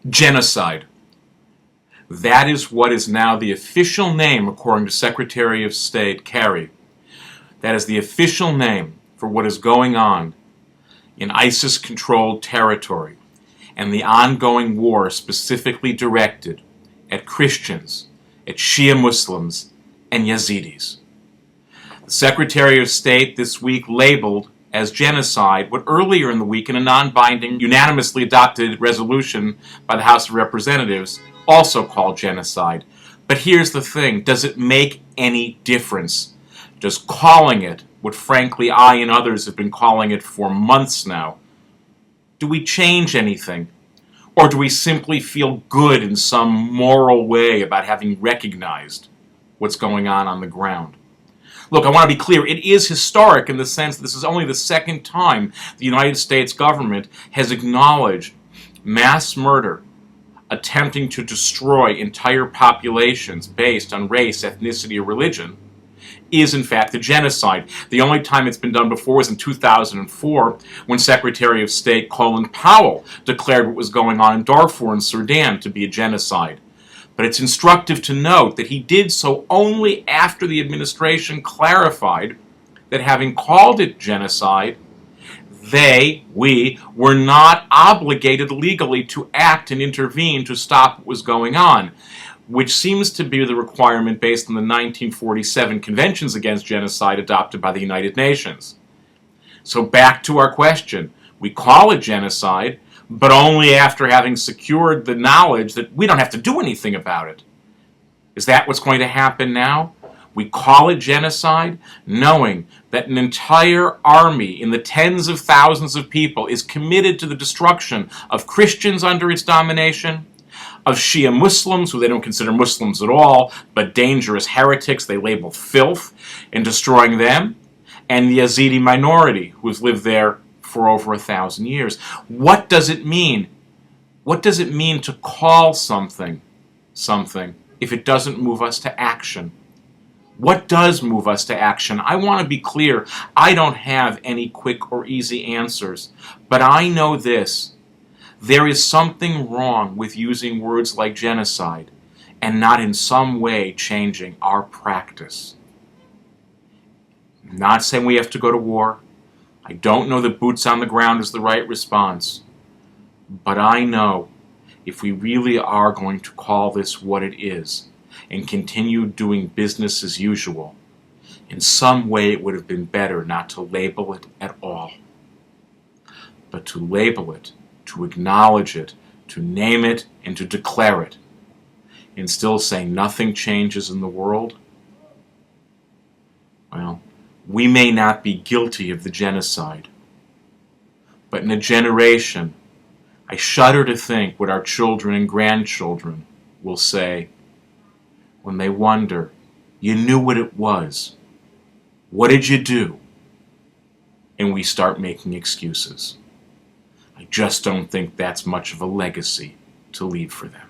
Genocide. That is what is now the official name, according to Secretary of State Kerry. That is the official name for what is going on in ISIS-controlled territory and the ongoing war specifically directed at Christians, at Shiite Muslims and Yazidis. The Secretary of State this week labeled as genocide what earlier in the week in a non-binding, unanimously adopted resolution by the House of Representatives also called genocide. But here's the thing, does it make any difference? Does calling it what frankly I and others have been calling it for months now, do we change anything? Or do we simply feel good in some moral way about having recognized what's going on the ground? Look, I want to be clear, it is historic in the sense that this is only the second time the United States government has acknowledged mass murder, attempting to destroy entire populations based on race, ethnicity, or religion, is in fact a genocide. The only time it's been done before was in 2004 when Secretary of State Colin Powell declared what was going on in Darfur and Sudan to be a genocide. But it's instructive to note that he did so only after the administration clarified that having called it genocide, we were not obligated legally to act and intervene to stop what was going on, which seems to be the requirement based on the 1947 Conventions Against Genocide adopted by the United Nations. So back to our question. We call it genocide, but only after having secured the knowledge that we don't have to do anything about it. Is that what's going to happen now? We call it genocide, knowing that an entire army in the tens of thousands of people is committed to the destruction of Christians under its domination, of Shia Muslims, who they don't consider Muslims at all, but dangerous heretics they label filth, and destroying them, and the Yazidi minority, who has lived there for over 1,000 years. What does it mean? What does it mean to call something if it doesn't move us to action? What does move us to action? I want to be clear. I don't have any quick or easy answers, but I know this. There is something wrong with using words like genocide and not in some way changing our practice. I'm not saying we have to go to war. I don't know that boots on the ground is the right response. But I know if we really are going to call this what it is and continue doing business as usual, in some way it would have been better not to label it at all. But to label it, to acknowledge it, to name it, and to declare it, and still say nothing changes in the world, well, we may not be guilty of the genocide, but in a generation, I shudder to think what our children and grandchildren will say when they wonder, you knew what it was. What did you do? And we start making excuses. I just don't think that's much of a legacy to leave for them.